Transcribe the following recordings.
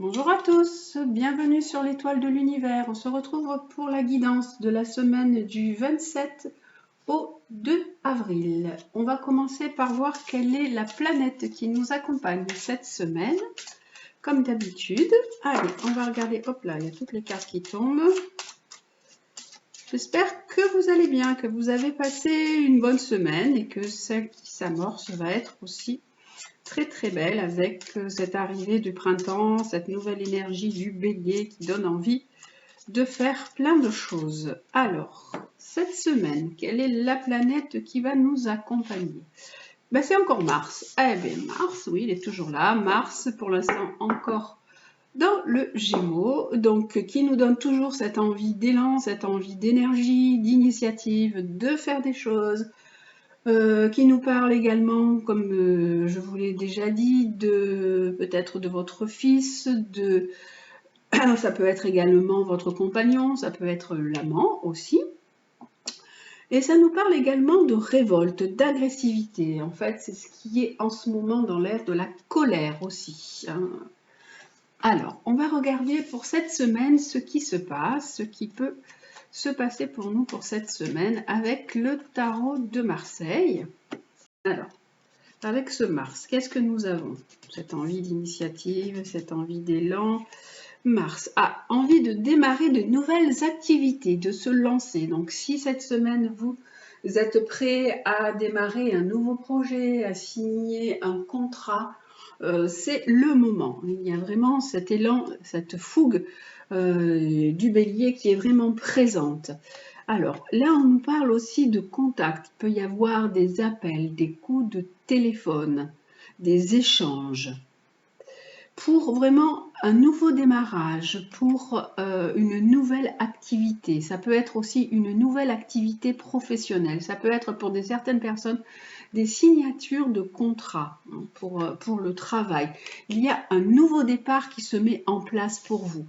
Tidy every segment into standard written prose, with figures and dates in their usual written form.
Bonjour à tous, bienvenue sur l'étoile de l'univers. On se retrouve pour la guidance de la semaine du 27 au 2 avril. On va commencer par voir quelle est la planète qui nous accompagne cette semaine. Comme d'habitude, allez, on va regarder, hop là, il y a toutes les cartes qui tombent. J'espère que vous allez bien, que vous avez passé une bonne semaine et que celle qui s'amorce va être aussi très belle avec cette arrivée du printemps, cette nouvelle énergie du bélier qui donne envie de faire plein de choses. Alors, cette semaine, quelle est la planète qui va nous accompagner? Ben, c'est encore Mars. Eh bien, Mars, oui, il est toujours là. Mars, pour l'instant, encore dans le Gémeaux, donc qui nous donne toujours cette envie d'élan, cette envie d'énergie, d'initiative, de faire des choses, qui nous parle également, comme je vous l'ai déjà dit, peut-être de votre fils, ça peut être également votre compagnon, ça peut être l'amant aussi. Et ça nous parle également de révolte, d'agressivité. En fait, c'est ce qui est en ce moment dans l'ère de la colère aussi. Alors, on va regarder pour cette semaine ce qui se passe, ce qui peut se passer pour nous pour cette semaine avec le tarot de Marseille. Alors, avec ce Mars, qu'est-ce que nous avons? Cette envie d'initiative, cette envie d'élan. Mars a envie de démarrer de nouvelles activités, de se lancer. Donc si cette semaine vous êtes prêt à démarrer un nouveau projet, à signer un contrat, c'est le moment. Il y a vraiment cet élan, cette fougue du bélier qui est vraiment présente. Alors là, on nous parle aussi de contact. Il peut y avoir des appels, des coups de téléphone, des échanges pour vraiment un nouveau démarrage, pour une nouvelle activité. Ça peut être aussi une nouvelle activité professionnelle. Ça peut être pour certaines personnes des signatures de contrats pour le travail. Il y a un nouveau départ qui se met en place pour vous.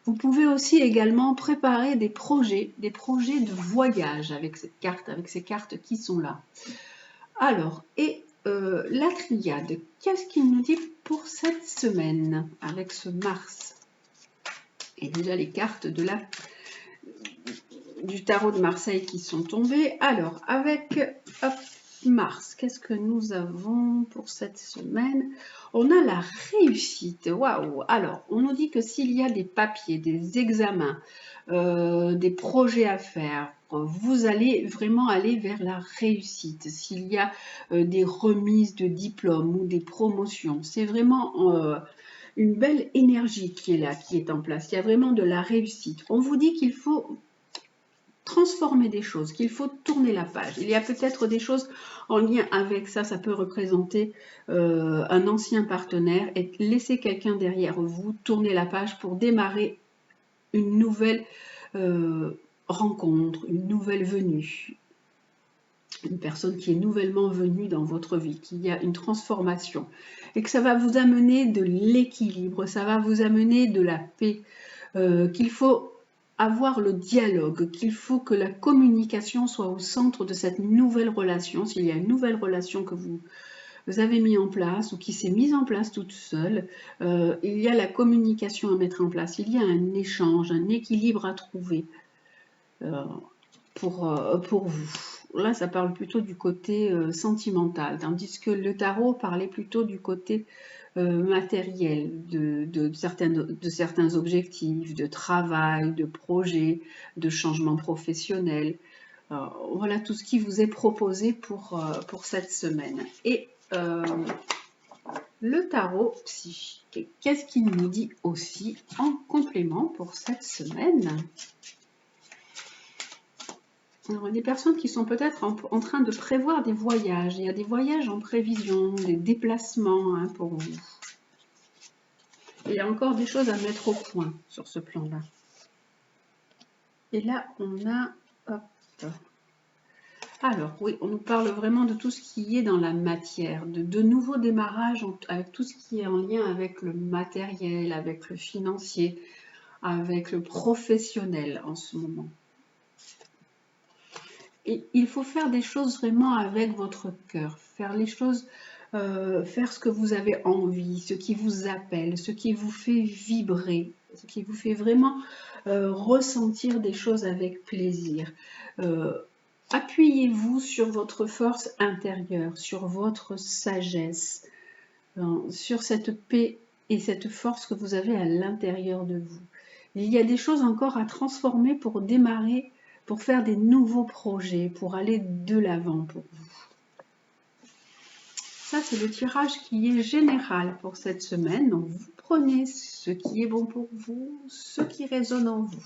Vous pouvez aussi également préparer des projets de voyage avec cette carte, avec ces cartes qui sont là. Alors, la triade, qu'est-ce qu'il nous dit pour cette semaine avec ce Mars? Et déjà les cartes du tarot de Marseille qui sont tombées. Alors, avec Mars, qu'est-ce que nous avons pour cette semaine? On a la réussite. Waouh! Alors, on nous dit que s'il y a des papiers, des examens, des projets à faire, vous allez vraiment aller vers la réussite. S'il y a des remises de diplômes ou des promotions, c'est vraiment une belle énergie qui est là, qui est en place. Il y a vraiment de la réussite. On vous dit qu'il faut transformer des choses, qu'il faut tourner la page. Il y a peut-être des choses en lien avec ça, ça peut représenter un ancien partenaire et laisser quelqu'un derrière vous, tourner la page pour démarrer une nouvelle rencontre, une nouvelle venue, une personne qui est nouvellement venue dans votre vie, qu'il y a une transformation et que ça va vous amener de l'équilibre, ça va vous amener de la paix, qu'il faut avoir le dialogue, qu'il faut que la communication soit au centre de cette nouvelle relation. S'il y a une nouvelle relation que vous avez mis en place ou qui s'est mise en place toute seule, il y a la communication à mettre en place, il y a un échange, un équilibre à trouver pour vous. Là, ça parle plutôt du côté sentimental, tandis que le tarot parlait plutôt du côté matériel, de certains objectifs, de travail, de projets, de changements professionnels. Voilà tout ce qui vous est proposé pour cette semaine. Et le tarot psychique, qu'est-ce qu'il nous dit aussi en complément pour cette semaine? Alors, des personnes qui sont peut-être en train de prévoir des voyages. Il y a des voyages en prévision, des déplacements pour vous. Il y a encore des choses à mettre au point sur ce plan-là. Et là, on a... Hop. Alors, oui, on nous parle vraiment de tout ce qui est dans la matière, de nouveaux démarrages avec tout ce qui est en lien avec le matériel, avec le financier, avec le professionnel en ce moment. Et il faut faire des choses vraiment avec votre cœur, faire les choses faire ce que vous avez envie, ce qui vous appelle, ce qui vous fait vibrer, ce qui vous fait vraiment ressentir des choses avec plaisir. Appuyez-vous sur votre force intérieure, sur votre sagesse, sur cette paix et cette force que vous avez à l'intérieur de vous. Il y a des choses encore à transformer pour démarrer, pour faire des nouveaux projets, pour aller de l'avant pour vous. Ça, c'est le tirage qui est général pour cette semaine. Donc, vous prenez ce qui est bon pour vous, ce qui résonne en vous.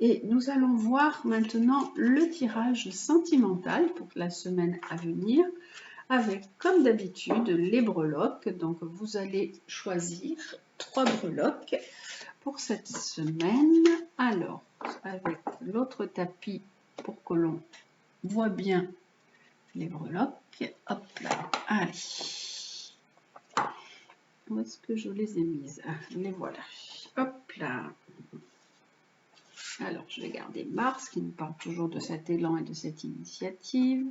Et nous allons voir maintenant le tirage sentimental pour la semaine à venir, avec, comme d'habitude, les breloques. Donc, vous allez choisir 3 breloques pour cette semaine. Alors, avec l'autre tapis pour que l'on voit bien les breloques. Hop là, allez. Où est-ce que je les ai mises? Ah, les voilà. Hop là. Alors, je vais garder Mars qui nous parle toujours de cet élan et de cette initiative.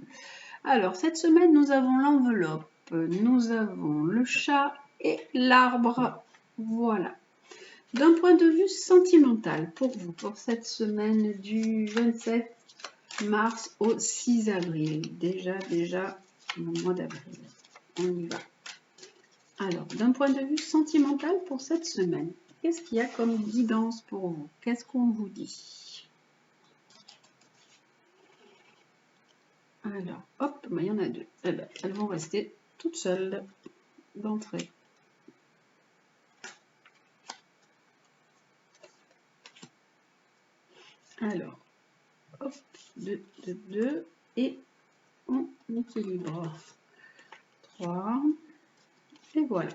Alors, cette semaine, nous avons l'enveloppe, nous avons le chat et l'arbre. Voilà. D'un point de vue sentimental, pour vous, pour cette semaine du 27 mars au 6 avril. Déjà, le mois d'avril. On y va. Alors, d'un point de vue sentimental pour cette semaine, qu'est-ce qu'il y a comme guidance pour vous? Qu'est-ce qu'on vous dit? Alors, hop, il y en a 2. Eh ben, elles vont rester toutes seules d'entrée. Alors, hop, 2, 2, 2, et on équilibre. 3, et voilà.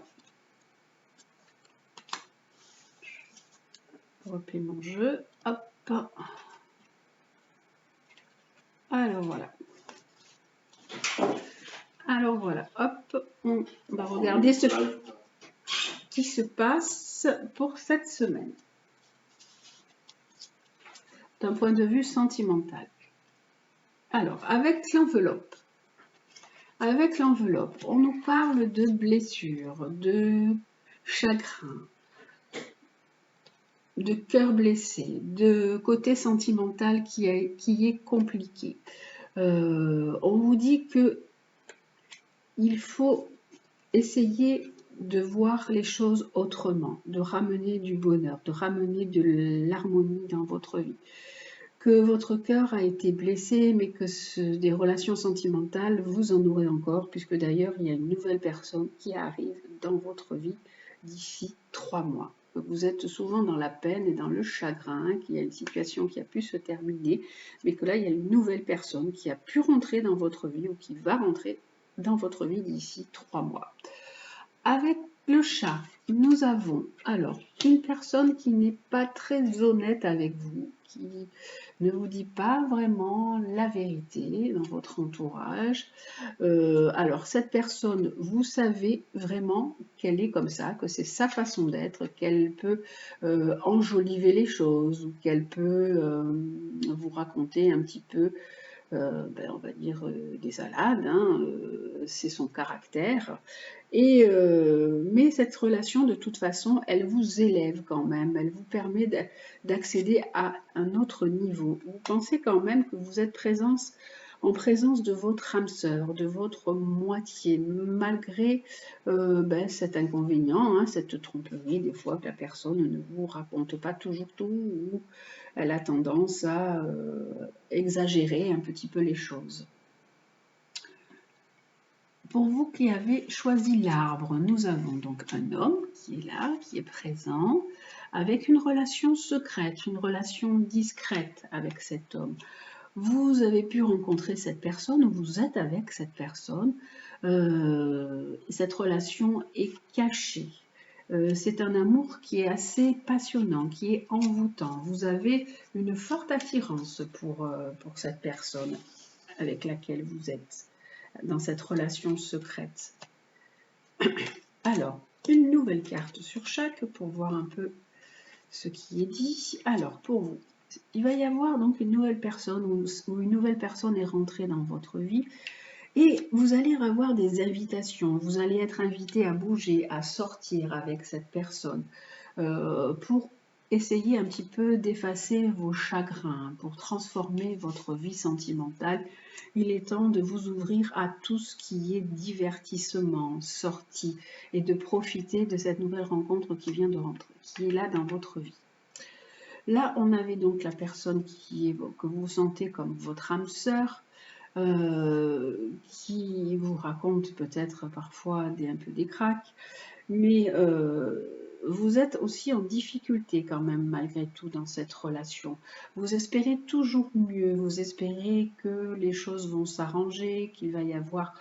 Je replie mon jeu, hop. Alors voilà. Alors voilà, hop, on va regarder ce qui se passe pour cette semaine. D'un point de vue sentimental. Alors, avec l'enveloppe, on nous parle de blessures, de chagrin, de cœur blessé, de côté sentimental qui est compliqué. On vous dit que il faut essayer de voir les choses autrement, de ramener du bonheur, de ramener de l'harmonie dans votre vie. Que votre cœur a été blessé, mais que des relations sentimentales, vous en aurez encore, puisque d'ailleurs, il y a une nouvelle personne qui arrive dans votre vie d'ici 3 mois. Vous êtes souvent dans la peine et dans le chagrin, qu'il y a une situation qui a pu se terminer, mais que là, il y a une nouvelle personne qui a pu rentrer dans votre vie ou qui va rentrer dans votre vie d'ici 3 mois. Avec le chat, nous avons alors une personne qui n'est pas très honnête avec vous, qui ne vous dit pas vraiment la vérité dans votre entourage. Alors cette personne, vous savez vraiment qu'elle est comme ça, que c'est sa façon d'être, qu'elle peut enjoliver les choses, ou qu'elle peut vous raconter un petit peu on va dire des salades, hein, c'est son caractère. Mais cette relation, de toute façon, elle vous élève quand même, elle vous permet d'accéder à un autre niveau. Vous pensez quand même que vous êtes en présence de votre âme sœur, de votre moitié, malgré cet inconvénient, hein, cette tromperie, des fois que la personne ne vous raconte pas toujours tout, ou elle a tendance à exagérer un petit peu les choses. Pour vous qui avez choisi l'arbre, nous avons donc un homme qui est là, qui est présent, avec une relation secrète, une relation discrète avec cet homme. Vous avez pu rencontrer cette personne, vous êtes avec cette personne, cette relation est cachée. C'est un amour qui est assez passionnant, qui est envoûtant. Vous avez une forte attirance pour cette personne avec laquelle vous êtes dans cette relation secrète. Alors, une nouvelle carte sur chaque pour voir un peu ce qui est dit. Alors, pour vous, il va y avoir donc une nouvelle personne ou une nouvelle personne est rentrée dans votre vie Et vous allez avoir des invitations, vous allez être invité à bouger, à sortir avec cette personne pour essayer un petit peu d'effacer vos chagrins, pour transformer votre vie sentimentale. Il est temps de vous ouvrir à tout ce qui est divertissement, sortie, et de profiter de cette nouvelle rencontre qui vient de rentrer, qui est là dans votre vie. Là, on avait donc la personne que vous sentez comme votre âme sœur, qui vous raconte peut-être parfois un peu des cracks, mais vous êtes aussi en difficulté quand même malgré tout dans cette relation. Vous espérez toujours mieux, vous espérez que les choses vont s'arranger, qu'il va y avoir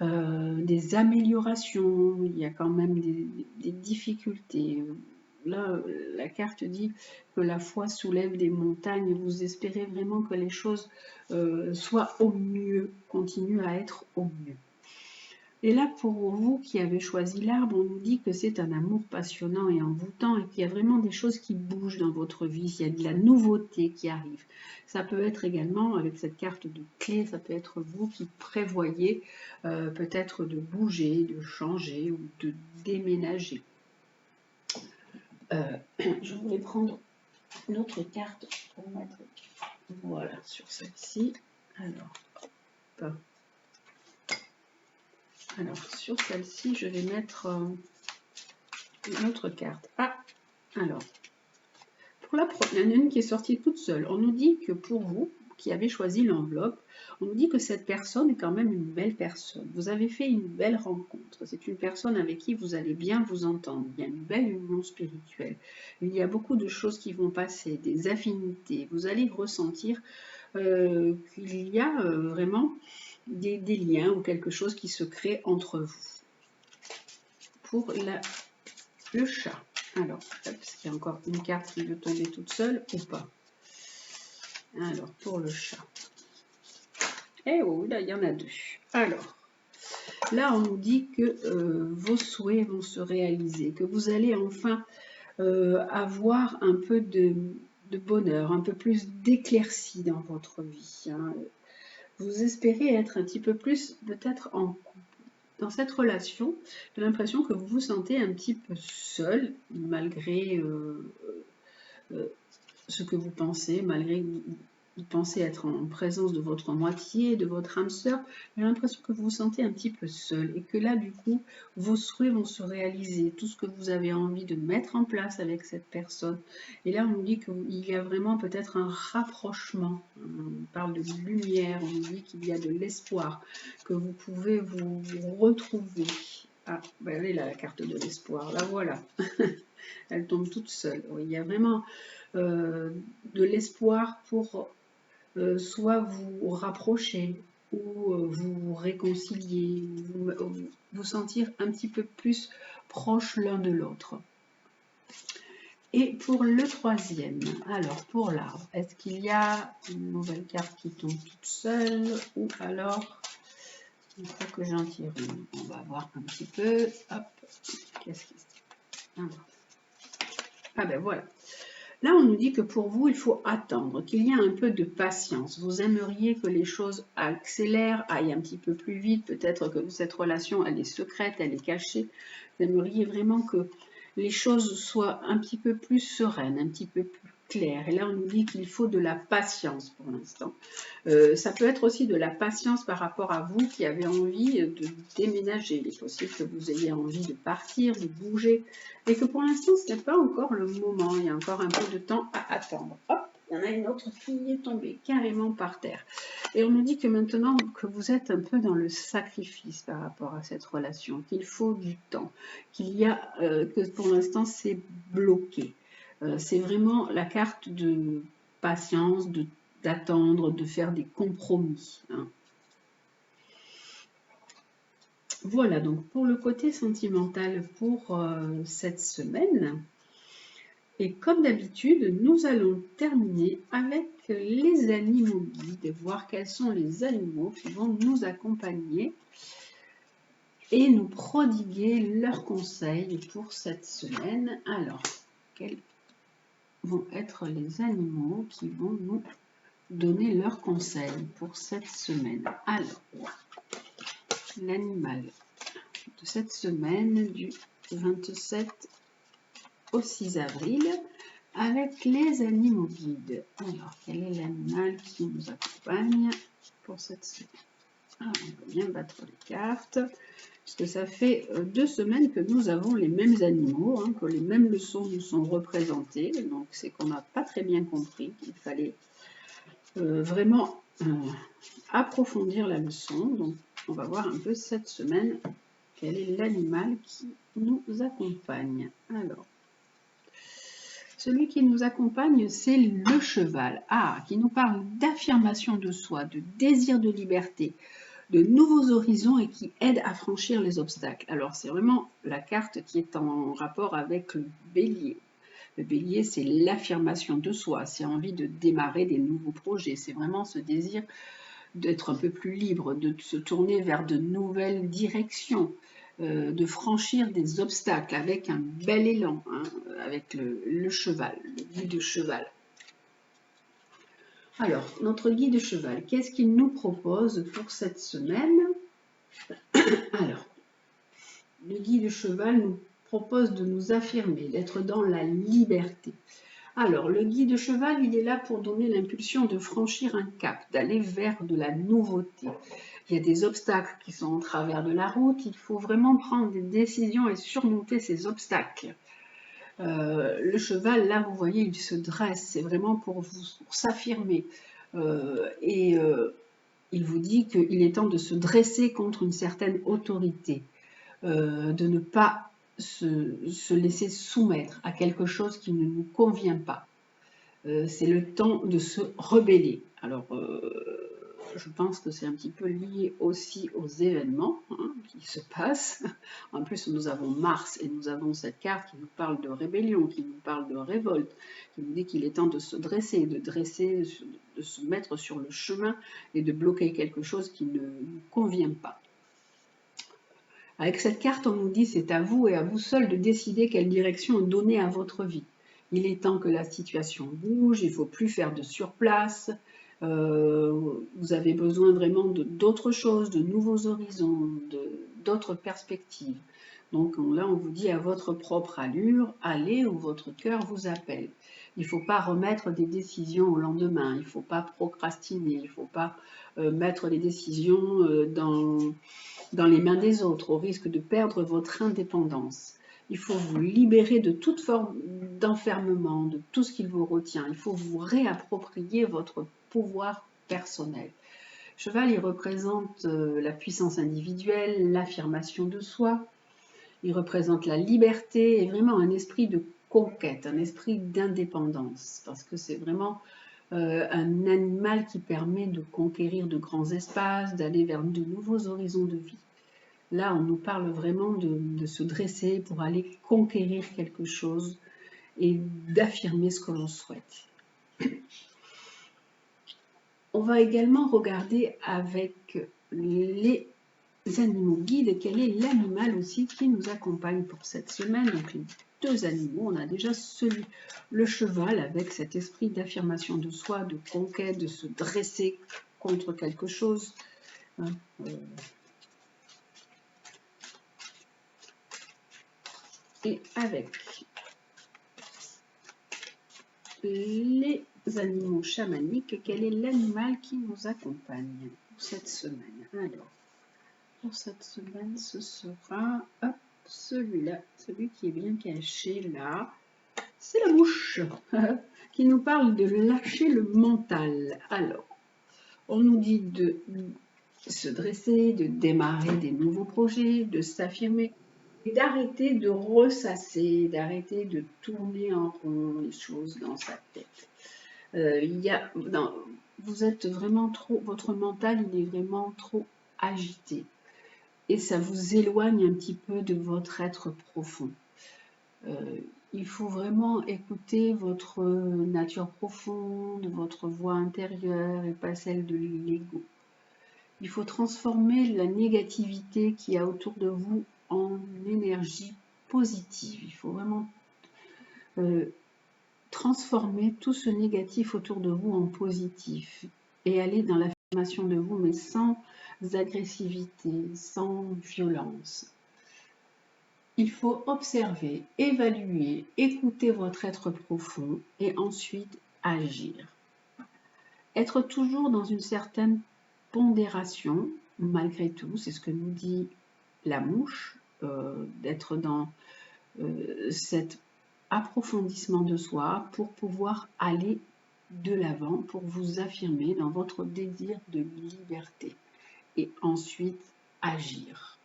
des améliorations, il y a quand même des difficultés. Là, la carte dit que la foi soulève des montagnes. Vous espérez vraiment que les choses soient au mieux, continuent à être au mieux. Et là, pour vous qui avez choisi l'arbre, on nous dit que c'est un amour passionnant et envoûtant et qu'il y a vraiment des choses qui bougent dans votre vie, il y a de la nouveauté qui arrive. Ça peut être également, avec cette carte de clé, ça peut être vous qui prévoyez peut-être de bouger, de changer ou de déménager. Je voulais prendre une autre carte pour mettre, voilà, sur celle-ci. Alors, sur celle-ci, je vais mettre une autre carte. Ah, alors, pour la première, il y en a une qui est sortie toute seule. On nous dit que pour vous, qui avez choisi l'enveloppe, on nous dit que cette personne est quand même une belle personne. Vous avez fait une belle rencontre. C'est une personne avec qui vous allez bien vous entendre. Il y a une belle union spirituelle. Il y a beaucoup de choses qui vont passer, des affinités. Vous allez ressentir qu'il y a vraiment des liens ou quelque chose qui se crée entre vous. Pour le chat. Alors, est-ce qu'il y a encore une carte qui veut tomber toute seule ou pas? Alors, pour le chat. Eh oh, là, il y en a deux. Alors, là, on nous dit que vos souhaits vont se réaliser, que vous allez enfin avoir un peu de bonheur, un peu plus d'éclaircie dans votre vie. Hein. Vous espérez être un petit peu plus peut-être en couple. Dans cette relation, j'ai l'impression que vous vous sentez un petit peu seul, malgré ce que vous pensez, malgré que vous pensez être en présence de votre moitié, de votre âme sœur. J'ai l'impression que vous vous sentez un petit peu seul et que là, du coup, vos souhaits vont se réaliser, tout ce que vous avez envie de mettre en place avec cette personne. Et là, on nous dit qu'il y a vraiment peut-être un rapprochement. On parle de lumière, on nous dit qu'il y a de l'espoir, que vous pouvez vous retrouver. Ah, ben elle est là, la carte de l'espoir, la voilà. Elle tombe toute seule. Oui, il y a vraiment de l'espoir pour soit vous rapprocher ou vous réconcilier, vous sentir un petit peu plus proche l'un de l'autre. Et pour le troisième, alors pour l'arbre, est-ce qu'il y a une nouvelle carte qui tombe toute seule ou alors il faut que j'en tire une? On va voir un petit peu. Hop, qu'est-ce qui se... Ah ben voilà. Là, on nous dit que pour vous, il faut attendre, qu'il y a un peu de patience. Vous aimeriez que les choses accélèrent, aillent un petit peu plus vite. Peut-être que cette relation, elle est secrète, elle est cachée. Vous aimeriez vraiment que les choses soient un petit peu plus sereines, un petit peu plus claires. Et là, on nous dit qu'il faut de la patience pour l'instant. Ça peut être aussi de la patience par rapport à vous qui avez envie de déménager. Il est possible que vous ayez envie de partir, de bouger, et que pour l'instant, ce n'est pas encore le moment. Il y a encore un peu de temps à attendre. Hop, il y en a une autre qui est tombée carrément par terre. Et on nous dit que maintenant que vous êtes un peu dans le sacrifice par rapport à cette relation, qu'il faut du temps, qu'il y a que pour l'instant, c'est bloqué. C'est vraiment la carte de patience, d'attendre, de faire des compromis. Hein. Voilà donc pour le côté sentimental pour cette semaine. Et comme d'habitude, nous allons terminer avec les animaux guides, voir quels sont les animaux qui vont nous accompagner et nous prodiguer leurs conseils pour cette semaine. Alors, quels vont être les animaux qui vont nous donner leurs conseils pour cette semaine. Alors, l'animal de cette semaine du 27 au 6 avril avec les animaux guides. Alors, quel est l'animal qui nous accompagne pour cette semaine? Alors, on va bien battre les cartes, puisque ça fait 2 semaines que nous avons les mêmes animaux, hein, que les mêmes leçons nous sont représentées. Donc, c'est qu'on n'a pas très bien compris qu'il fallait vraiment approfondir la leçon. Donc, on va voir un peu cette semaine quel est l'animal qui nous accompagne. Alors, celui qui nous accompagne, c'est le cheval. Ah, qui nous parle d'affirmation de soi, de désir de liberté, de nouveaux horizons et qui aide à franchir les obstacles. Alors, c'est vraiment la carte qui est en rapport avec le bélier. Le bélier, c'est l'affirmation de soi, c'est envie de démarrer des nouveaux projets, c'est vraiment ce désir d'être un peu plus libre, de se tourner vers de nouvelles directions, de franchir des obstacles avec un bel élan, hein, avec le cheval, le guide cheval. Alors, notre guide cheval, qu'est-ce qu'il nous propose pour cette semaine? Alors, le guide cheval nous propose de nous affirmer, d'être dans la liberté. Alors, le guide cheval, il est là pour donner l'impulsion de franchir un cap, d'aller vers de la nouveauté. Il y a des obstacles qui sont en travers de la route, il faut vraiment prendre des décisions et surmonter ces obstacles. Le cheval, là, vous voyez, il se dresse, c'est vraiment pour s'affirmer. Il vous dit qu'il est temps de se dresser contre une certaine autorité, de ne pas se laisser soumettre à quelque chose qui ne nous convient pas. C'est le temps de se rebeller. Alors, je pense que c'est un petit peu lié aussi aux événements qui se passent. En plus, nous avons Mars et nous avons cette carte qui nous parle de rébellion, qui nous parle de révolte, qui nous dit qu'il est temps de se dresser, de se mettre sur le chemin et de bloquer quelque chose qui ne nous convient pas. Avec cette carte, on nous dit c'est à vous et à vous seul de décider quelle direction donner à votre vie. Il est temps que la situation bouge, il ne faut plus faire de surplace, vous avez besoin vraiment d'autres choses, de nouveaux horizons, d'autres perspectives. Donc là, on vous dit à votre propre allure, allez où votre cœur vous appelle. Il ne faut pas remettre des décisions au lendemain, il ne faut pas procrastiner, il ne faut pas mettre les décisions dans les mains des autres, au risque de perdre votre indépendance. Il faut vous libérer de toute forme d'enfermement, de tout ce qui vous retient. Il faut vous réapproprier votre pouvoir personnel. Cheval, il représente la puissance individuelle, l'affirmation de soi. Il représente la liberté et vraiment un esprit de conquête, un esprit d'indépendance. Parce que c'est vraiment un animal qui permet de conquérir de grands espaces, d'aller vers de nouveaux horizons de vie. Là, on nous parle vraiment de se dresser pour aller conquérir quelque chose et d'affirmer ce que l'on souhaite. On va également regarder avec les animaux guides quel est l'animal aussi qui nous accompagne pour cette semaine. Donc les 2 animaux, on a déjà le cheval avec cet esprit d'affirmation de soi, de conquête, de se dresser contre quelque chose. Et avec les animaux chamaniques, quel est l'animal qui nous accompagne pour cette semaine? Alors, pour cette semaine, ce sera celui-là, celui qui est bien caché là. C'est la mouche qui nous parle de lâcher le mental. Alors, on nous dit de se dresser, de démarrer des nouveaux projets, de s'affirmer, et d'arrêter de ressasser, d'arrêter de tourner en rond les choses dans sa tête. Vous êtes vraiment trop, votre mental il est vraiment trop agité et ça vous éloigne un petit peu de votre être profond. Il faut vraiment écouter votre nature profonde, votre voix intérieure et pas celle de l'ego. Il faut transformer la négativité qu'il y a autour de vous en énergie positive. Il faut vraiment transformer tout ce négatif autour de vous en positif et aller dans l'affirmation de vous, mais sans agressivité, sans violence. Il faut observer, évaluer, écouter votre être profond et ensuite agir. Être toujours dans une certaine pondération, malgré tout, c'est ce que nous dit la mouche, d'être dans cet approfondissement de soi pour pouvoir aller de l'avant, pour vous affirmer dans votre désir de liberté et ensuite agir.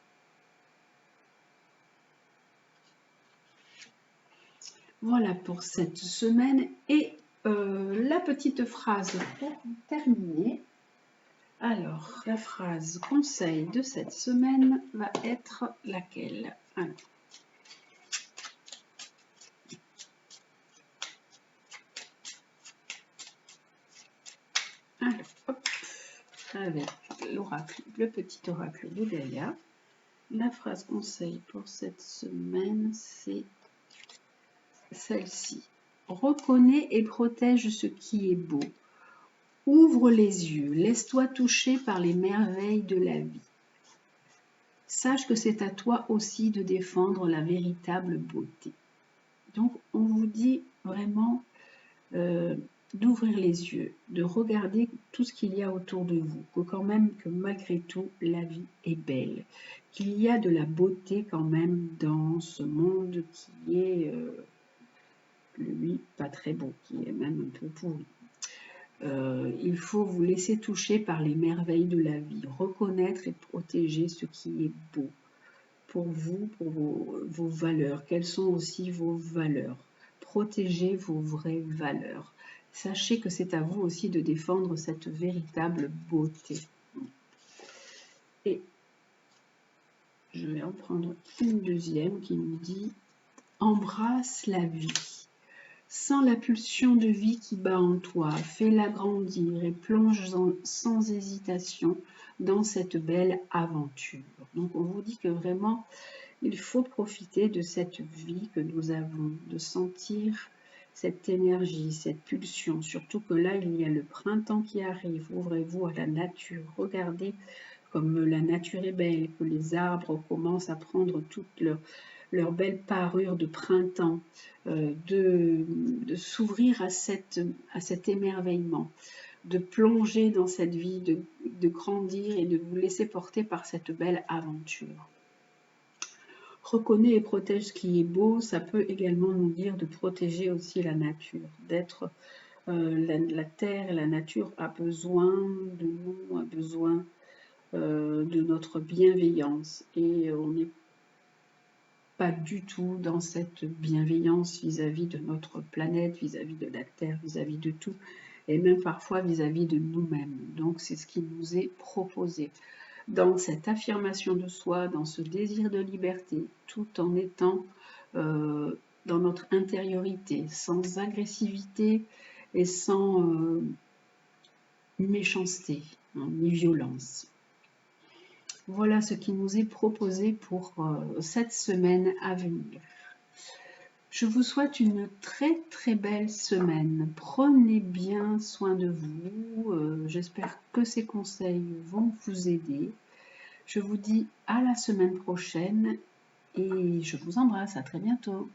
Voilà pour cette semaine et la petite phrase pour terminer. Alors, la phrase conseil de cette semaine va être laquelle? Alors, hop, avec l'oracle, le petit oracle de Gaïa. La phrase conseil pour cette semaine, c'est celle-ci. Reconnais et protège ce qui est beau. Ouvre les yeux, laisse-toi toucher par les merveilles de la vie. Sache que c'est à toi aussi de défendre la véritable beauté. Donc, on vous dit vraiment d'ouvrir les yeux, de regarder tout ce qu'il y a autour de vous, que quand même, que malgré tout, la vie est belle, qu'il y a de la beauté quand même dans ce monde qui est, lui, pas très beau, qui est même un peu pourri. Il faut vous laisser toucher par les merveilles de la vie, reconnaître et protéger ce qui est beau pour vous, pour vos valeurs. Quelles sont aussi vos valeurs? Protégez vos vraies valeurs. Sachez que c'est à vous aussi de défendre cette véritable beauté. Et je vais en prendre une deuxième qui nous dit « Embrasse la vie ». Sens la pulsion de vie qui bat en toi, fais-la grandir et plonge sans hésitation dans cette belle aventure. Donc on vous dit que vraiment, il faut profiter de cette vie que nous avons, de sentir cette énergie, cette pulsion, surtout que là, il y a le printemps qui arrive. Ouvrez-vous à la nature, regardez comme la nature est belle, que les arbres commencent à prendre toute leur belle parure de printemps, de s'ouvrir à cet émerveillement, de plonger dans cette vie, de grandir et de vous laisser porter par cette belle aventure. Reconnais et protège ce qui est beau, ça peut également nous dire de protéger aussi la nature, d'être la terre et la nature a besoin de nous, a besoin de notre bienveillance et on n'est pas du tout dans cette bienveillance vis-à-vis de notre planète, vis-à-vis de la terre, vis-à-vis de tout et même parfois vis-à-vis de nous-mêmes. Donc c'est ce qui nous est proposé. Dans cette affirmation de soi, dans ce désir de liberté, tout en étant dans notre intériorité, sans agressivité et sans méchanceté, ni violence. Voilà ce qui nous est proposé pour cette semaine à venir. Je vous souhaite une très très belle semaine. Prenez bien soin de vous. J'espère que ces conseils vont vous aider. Je vous dis à la semaine prochaine et je vous embrasse. À très bientôt.